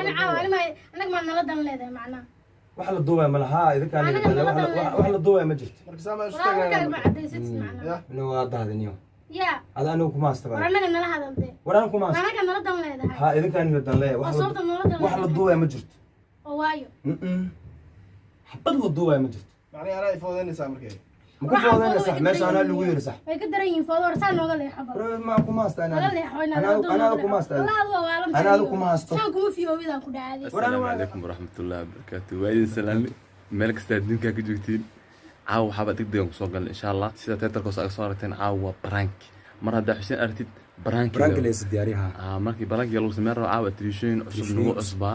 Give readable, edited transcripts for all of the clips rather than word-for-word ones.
أنا عاوز أنا ما نلدم لهذا معناه wax la duubay ma laha idinkaan wax la duubay ma jirto marka sama ولا كان بعد يصير معنا inuu waa dahdiniyo يا ada anigu kuma haastaba ولا نقدر نلها هذا ده waraan kuma haastaba أنا كان نلدم لهذا ha idinkaan la danleey وصوت نلدم wax la duubay ma jirto وايو xabad la duubay ma jirto macnaheedu ana ifoodeenaysaa markay ma ku foodayna sax meesha ana lagu yiri sax way ka daran yihiin foodo rasaan nooga leexaba ma kuma haastaba nooga leexoyna ana kuma haastaba ana kuma haastaba saan kuma fiyoobidaan ku dhacday السلام عليكم ورحمة الله وبركاته وعيد السلام مالك استاذ دينك كجوتين عاو حابة تقدر نسوق إن شاء الله سيدا تتركوا صارتين عاو برانك مرة دا حسين أرتد برانك ليس دياريها مركي برانك يلو سمير عاو تريشين عصب نو أصبع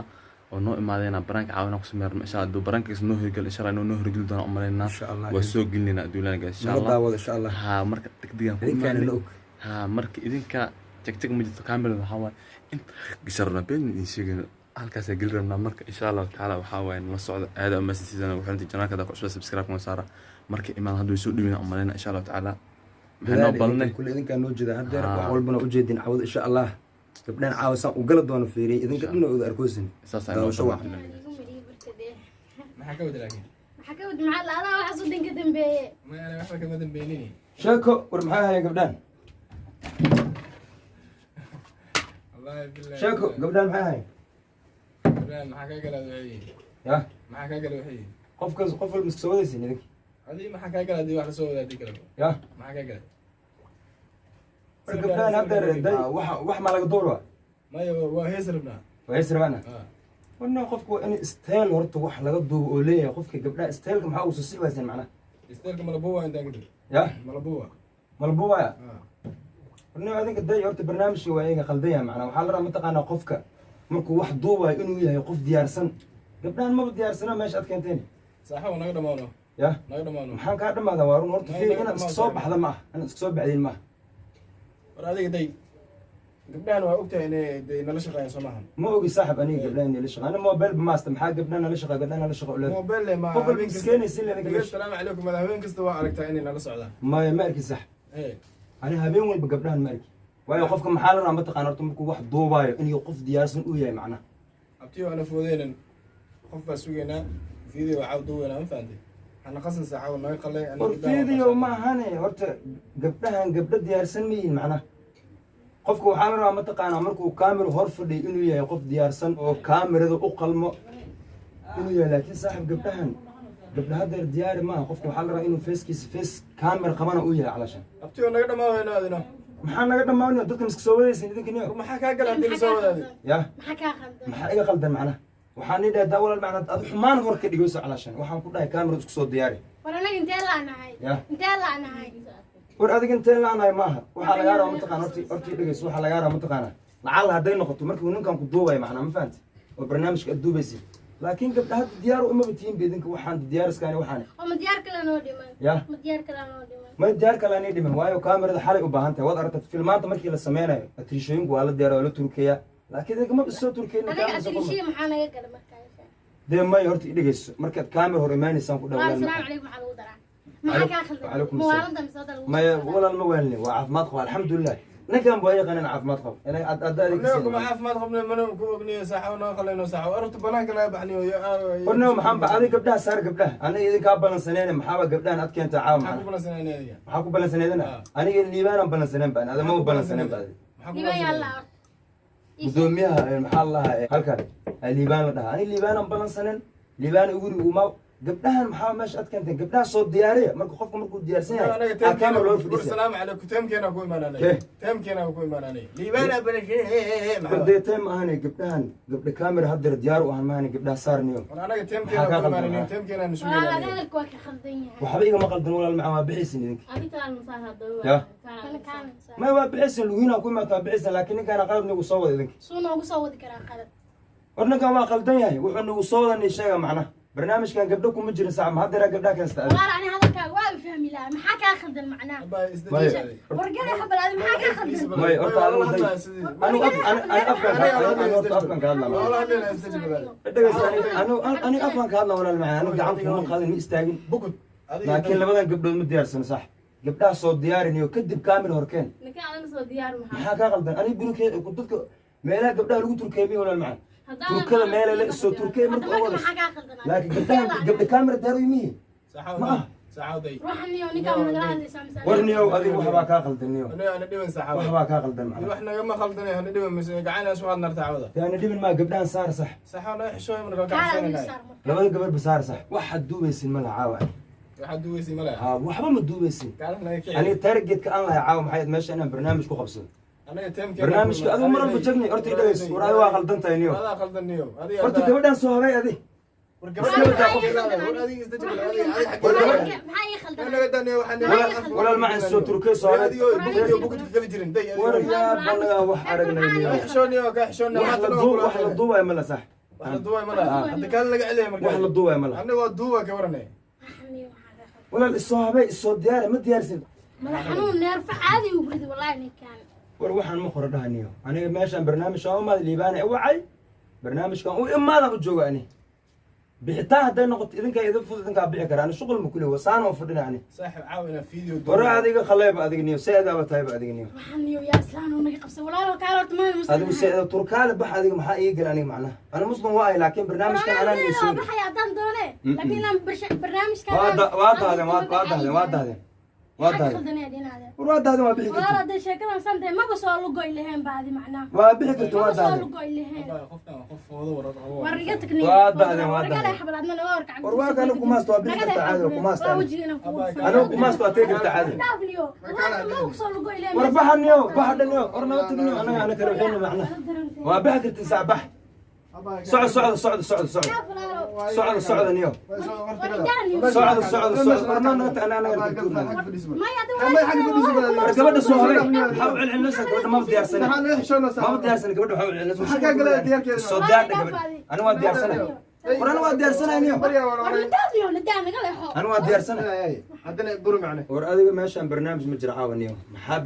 ونو إما دينا برانك عاو نقص سمير إن شاء الله دو برانك اسمه هيكل إن شاء الله إنه رجل دون أمرنا إن شاء الله وسوق لنا دولنا إن شاء الله إن شاء الله ها مركي تقدر كان اللوك ها مركي إذن كا تك مجد كامل وحاول أنت قصرنا بين يشيل halkaas ay gal rabnaa marka insha Allah taala waxa way la socdo aad ama sidana waxaan tijaanka da ku subscribe ma saara marka imaan haduu soo dhawina amalena insha Allah taala maxaan balnay kullu idinka noo jeeda hadeer wax walbana u jeedin cawd insha Allah gabdhan caawisan u gal doono fiiriyay idinka dhinna u arkoosin saasay noo soo waxna maxaa ka wada laakiin maxaa ka wada maxaa la adaa waxa soo dinka dambeeyay ma ana waxba kama dambeynini sheeko war maxaa hayaa gabdhan wallahi billahi sheeko gabdhan maxaa hayaa maxaa ka galaa waxay ya maxaa ka galaa waxay qofkaas qof walba iska soo wadaysin idinka adii maxaa ka galaa adii wax la soo wadaadi karo ya maxaa ka galaa gabdhan hadeer wax ma laga dooro maya waa hees rabnaa waa israana wana qofku in style horta wax laga duubo oo leeyahay qofka gabdha styleka maxaa uu soo sixwaysan macna isteelka malabuwa inta kadib ya malabuwa malbuwa wana adinka day horta barnaamijka waa iyaga qaldaya macna waxa la rabaa mataqaana qofka markuu wax duubayo inuu yahay qof diyaarsan gabdhaan maba diyaarsana meesha aad keenteen saaxiib naga dhamaano ya naga dhamaano maxaan kaa dhamaada waa run horta fiir inaad iska soo baxda ma aha inaad iska soo baxdin ma aha war adiga day gabdhahan waa ogtahay inay nala shaqeeyaan Soomaaliya ma ogi saaxib aniga gabdhaan inay la shaqeeyaan mobile ba maasta maxaa gabdhaan nala shaqeeya gabdhaan nala shaqeeyo leeyahay mobile ma qof walba iskeenaysin leeyahay assalaamu calaykum madaxweyne kasta waa aragtaa inay nala socdaan ma arki sax ee ani habeen walba gabdhaan ma arki waayo qofka maxaa la rabaa mataqaan horta markuu wax duubayo inuu qof diyaarsan u yahay macnaha abtiyo ana foodeenan qof baa sugeynaa video waxa uu duubanaa ma fahanteen ana qasan saaxaw naga qalay war video ma ahane horta gabdhahan gabdha diyaarsan ma yihiin macnaha qofka waxaa la rabaa mataqaana markuu kaamiro hor fadhiyo inuu yahay qof diyaarsan oo kaamirada u qalmo inuu yahay laakiin saaxib gabdhahan gabdha hadeer diyaari maaha qofka waxaa la rabaa inuu feeskiisa fees kaamir qabana u yahay calashan abtiyo naga dhamaawayna adina maxaa naga dhamaanaya dadkan iska soo wadaysin idinka niyo maxaa kaa galaa hadii soo wadaadi ya maxaa ka qaldan maxaa iga qaldan macnaha waxaan idhaa daa walaal macnaha ad xumaan hor ka dhigayso calashan waxaan ku dhahay kaamira isku soo diyaari war anaga intee laanahay ya intee laanahay war adiga intee laanahay maaha waxaa lagaa rabaa mataqaana hortii dhegayso waxaa lagaa rabaa mataqaana lacala hadday noqoto markii uu ninkan ku duubayo macnaha ma fahanti oo barnaamijka aad duubaysid laakiin gabdha hadda diyaar umaba tihiin ba idinka waxaan diyaariskaani waxaan oo ma diyaar kale noo dhiman ya ma diyaar kale noo dhiman ma diyaar kale aanay dhiman waayo kaamirada xalay u baahan tahay waad aragtay filmaanta markii la sameynayo atriishooyinku waa la diyaar waa la turkeeyaa laakiin idinka ma soo turkeynin anaga atriishiya maxaa naga gala markaa dee may horta i dhegeyso markaad kaamir hor imaanaysaan ku assalaamu dhawaan calaykum maxaa lagu daraa maxaa kaa khaldan Waalaikum muwaalada mise hadda lagu maya walaal ma waalni waa caafimaad qaba alxamdulilah ninkan baa yaqaanan caafimaad qaba inay adda anaga kuma caafimaad qabnay mana ku ogniyo saaxaw naga qalayno saaxaw arta banaanka laga baxniyo warno maxaan ba adiga gabdhaha saar gabdhaha aniga idinkaa balansaneen maxaaba gabdhahan ad keentaa caawa maxaa ku macna balansanaynaadiga maxaa ku balansaneedana aniga liibaanan balansaneen baan adama u balansaneen ba adi dhiban yalla gudoomiyaha maxaa la lahaa halkan liibaan la dhahaa ani liibaanan balansaneen liibaan guriga uma gabdhahan maxaa meesha ad keenteen gabdhaha soo diyaariya marka qofka markuu diyaarsan yahay kaamir loo fadhiisa assalaamu calaykum teemkeena ku imaananay teemkeena ku imaananay liibana bardee teem ahane gabdhahan gabdha kaamir hadeer diyaar u ahan mahane gabdhaha saarniyo anaga teemkeena ku imaananay teemkeena walaal nisuulinay hadalku waa ka khaldan yahay waxba igama qaldan walaal macaan waa bixaysin idinka أنت المصاحب يا. kana ما waa bixaysin lugiina ku imaata waa bixaysin laakiin ninkaana qalad nagu soo wada idinka suu noogu soo wadi karaa qalad war ninkan waa qaldan yahay wuxuu nagu soo wada sheega macnaha barnaamijkan gabdho kuma jirin sax ma hadeera gabdhaha kasta walaal ani hadalkaaga waa fahmi lahaa maxaa kaa khaldan macnaha wargana habalaadi maxaa kaa khaldan may horta adigu ani afkan ka hadla ani afkan ka hadla walaal macaan anigu gacan kuma qaadin ma istaagin bukut laakiin labadan gabdhood ma diyaarsan sax gabdhaha soo diyaarinayo kadib kaamil horkeen نكان أنا صو ديار محمد maxaa kaa qaldan aniga gurikeeda dadka meelaha gabdhaha lagu turkeemiyo walaal macaan turkada meel la soo turkay marka wada laakiin gabdhaha kaamira daaro yimi saxawday saxawday ruuxni oo ninka ma nagala hadlaysaa mise warniyo adiga waxba ka qaldaniyo ana dhiban saxawday waxba ka qaldan wax naga ma qaldanay ana dhiban mise gacana soo hadnar taawada yani dhiban ma gabdhahan saar sax saxawday xishooy marka ka xiseenay labada gabar basaar sax waxa duubaysin ma la caawa waxa duubaysin ma la ha waxba ma duubaysin kaalna kii ani targetka aan la caawa maxay meesha inaan barnaamij ku qabsado anaga teemka barnaamijka adigu marar ma jagni horta dhageys war adiga waa qaldan tahay niyo wada qaldaniyo adiga horta gabadhan soo habay adi walaal ma aan soo turkay soo habay war yaa balaga wax aragnay wax la duubay ma la sax wax la duubay ma la walaal soo habay soo diyaar ma diyaarsin madax xanuun neerfa caadi u grid wallahi ninkan war waxaan ma qoro dhahaniyo aniga meeshan barnaamijka u maad liibaan ay wacay barnaamijkan u imaada u jooga ani bixitaan haday noqoto idinka idin fudud idinka bixi karaan shuqul ma kulli wasaan oo fadhina ani saaxib caawina video war adiga khaleeb adiga niyo seeda ba tahay adiga niyo waxaan niyo yaa islaan oo naga qabsay walaalo kaal horta ma muslim adiga seeda turkaale bax adiga maxaa ii gal aniga macna ana muslim waa ay laakiin barnaamijkan ana niyo baxay hadan doone laakiin aan barnaamijkan waa daaden waa daaden waa bixi kartaa walaalo de sheekadan sante ma ba soo lugo ilaahen baadi macnaa waa bixi kartaa waa daaden lugo ilaahen qof wada warar war iga tagni waa daaden xabladna laga warka war waa kana kuma waa bixi kartaa caadi kuma astaan ana kuma waa tagi kartaa caadi daafliyo ma soo lugo ilaahen war baxaniyo baxaniyo war naga tagniyo ana kala waxayna macna waa bixi kartaa saabax socod niyo socod warna ana gabadha soo habay waxa u celcelinaysa gabadha ma diyaarsan gabadha waxa u celinaysa soo diyaar gabadha ana waa diyaarsanay war ana waa diyaarsanay niyo ana waa diyaarsanay hadana buru macna war adiga meeshan barnaamij ma jira caawa niyo maxaa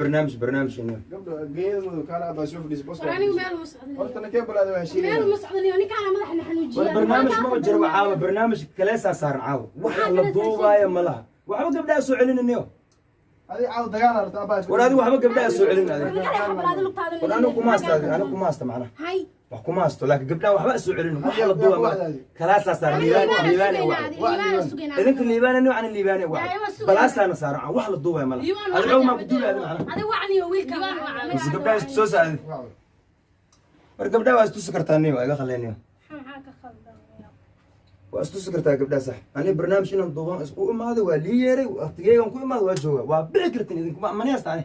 barnaamij niyo gabdho geeyadu kala ba soo fadhiis boos anigu meel muscadniyo horta nakee balaad waa heshiin meel muscadniyo ninkaan madaxna xanuujiya war barnaamij ma jiro caawa barnaamij kale saaran caawa wax la duubaayo ma laha waxba gabdhaha soo celinayno adiga caaw dagaal arta abaa war adiga waxba gabdhaha soo celin adiga war anigu kuma asta macna hay wax kuma asto laakiin gabdhaha waxba soo celin wax la duuba kala saaran liibaan idinka liibaan noocan liibaan balaasana saaran wax la duuba ma laha adiga ma ku duuba macna adiga wacniyo wiilka bas gabdhaha soo saacid war gabdhaha waa istu kartaa niyo iga khaleeniyo waa istu kartaa gabdhaha sax ani barnaamij inaan duuban isku imaado waa lii yeeray waqtigeygan ku imaado waa jooga waa bixi kartin idinku ma maniyasta ani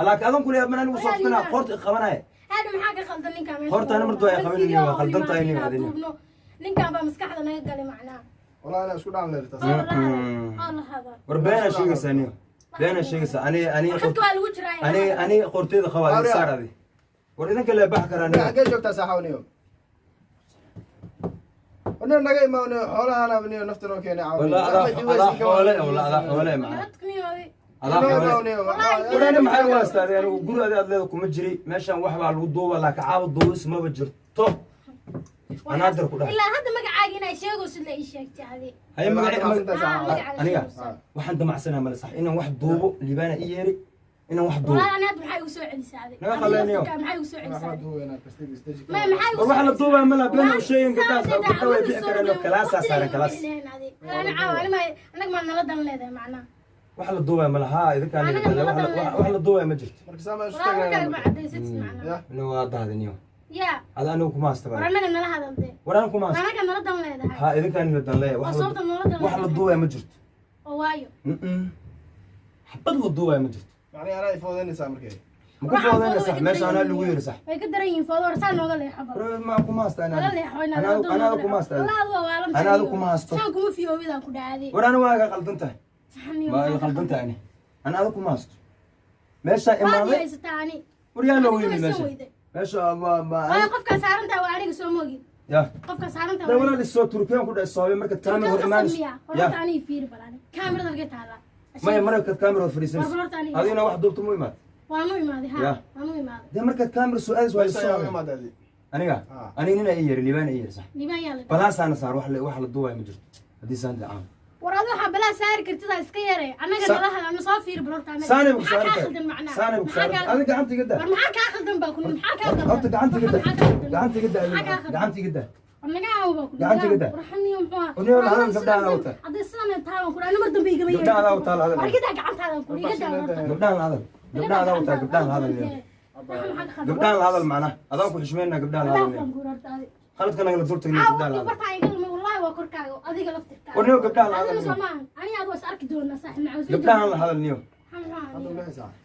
laakiin adan kulay man anigu soo fitnaa qorti qabanay hada maxaa ka qaldan ninka meesha horta ana martoo ay qabanayeen waa qaldan tahay niyo adina ninka ba maskaxda naga galay macnaa والله انا اسكو دعم ليرتا الله هذا وربنا شيء ثاني بينا شيء ثاني اني قرتيده خوالي صار هذه وريدك لا بحكر انا حاجه جوجتا ساحونيو انا نغاي ما xoolaha ana baniyo naftano keenay caaw والله هذا حوله معنا ورينا maxay u aastaaday anigu guriga aad leedahay kuma jiri meeshan wax baa lagu duuba la ka caabo duubis ma jirto أنا أقدر أقول إلا هذا مقعد هنا شيء وصل لي شيء تعذي هاي أنا واحد مع سنة مال صح إنه واحد دوبه اللي بان إيري إنه واحد دوبه والله أنا أدري محي وسوي عندي سعادة لا خليني يوم محي وسوي عندي سعادة ما محي والله على الدوبه ملا بينه وشيء قداس قدوه يذكر إنه كلاس صار كلاس أنا عاو أنا ما نردن لهذا معناه واحد الدوبه ملا ها إذا كان واحد الدوبه ما جرت إنه هذا اليوم يا هذا أنا وكم أستوى ورانا كنا لها هذا ورانا كم أستوى ورانا كنا ردنا لهذا ها إذا كان ردنا ليه واحد الضوء ما جرت وايو حبط له الضوء ما جرت يعني أنا يفوضني سامركي ما كنت فاضي صح ماشي أنا اللي وير صح يقدر ينفض ورسال نوغل لي حبر ما كم أستوى أنا كم أستوى أنا كم أستوى سانكم في يومي ذا كده عادي ورانا واقع قلدنته ما قلدنته يعني أنا كم أستوى ماشي إمامي وريانا وين ماشي ماشي ما قفك سارنتا وعليك سو موجي يا قفك سارنتا ده ولا لسه تركيا كده الصوابع مركز كاميرا والإيمان يا أنا يفير بلاني كاميرا لقيت هذا ما هي مركز كاميرا وفريسين هذه أنا واحد دوبت مهمات وأنا مادي ها أنا مادي ده مركز كاميرا سؤال الصوابع أنا هنا إير اللي بان إير صح اللي بان يلا بلاس أنا صار واحد الضوء مجرد هذه سند عام ورادو حبلا ساير كرتدا اسكا يري انا نلها انا سو فير بلورتا ساني بكسر خلدن معنا ساني بكسر انا قعنتي قدا ما كا خلدن باكل ما كا خلدن horta gacanta gada gacanta gada gacanta gada anaga aw باكل gacanta gada waxan iyo muxuu ونيو لا هذا gabdhaha wata hadii sanad taan ku ana mar dambe iga yeeyo gabdhaha wata la hadal warkida gacantaada ku iga daawada gabdhaha la hadal gabdhaha wata gabdhaha la hadal gabdhaha la hadal macna adaa ku xishmeena gabdhaha la hadal khaladka naga durta in gabdhaha la hadal barta iga wallahi waa korkaaga adiga laftirka ونيو gabdhaha la hadal ani aad was arki doona saaxib macaan gabdhaha la hadal niyo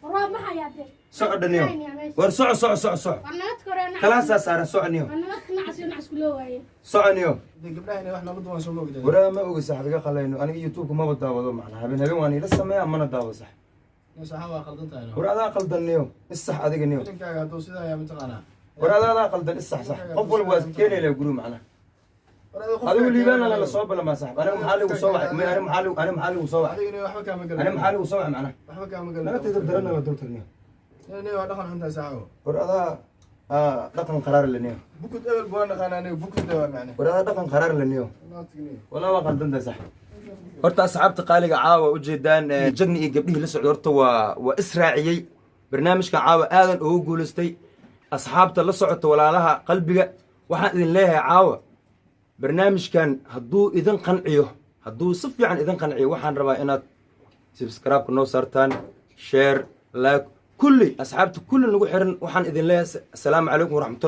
warwa ma hayaate socod niyo war soco warnad koreena خلاص صار soco niyo warnad nacas nacas kuloo waaye soco niyo gabdhaha inay wax nala duwan soo moogday wara ma oga saxbiga qalayno aniga youtube ma wadaawado macna habeen waan ila sameeyaa mana daawo sax saxaaba qaldan tahay war adaa qaldan niyo isax adiga niyo ninkaaga haduu sidaa yaa mataqaanaa war adaa qaldan isax sax qof walba waa keenayla guru macna adigu liibana la soo bala ma sax aniga maxaa lagu soo wacay aniga maxaa lagu soo wacay adigina waxba kaama galan aniga maxaa lagu soo wacay macna waxba kaama galan laga tidir darana la dulta niyo inay waa dhaqan xunta saxaabo war adaa dhaqan qaraar la niyo bukud ebel boo dhaqanaa aniga bukud waa macna war adaa dhaqan qaraar la niyo wala waa qaldan sax horta asxaabta qaaliga caawa u jeedaan jagni iyo gabdhihii la socdo horta waa israaciyey barnaamijka caawa aadan ugu guulaystay asxaabta la socota walaalaha qalbiga waxaan idin leeyahay caawa barnaamijkan hadduu idin qanciyo hadduu si fiican idin qanciyo waxaan rabaa inaad subscribe-ka noo saartaan share like kulli asxaabta kulli nagu xiran waxaan idin leeyahay assalaamu calaykum waraxmatullahi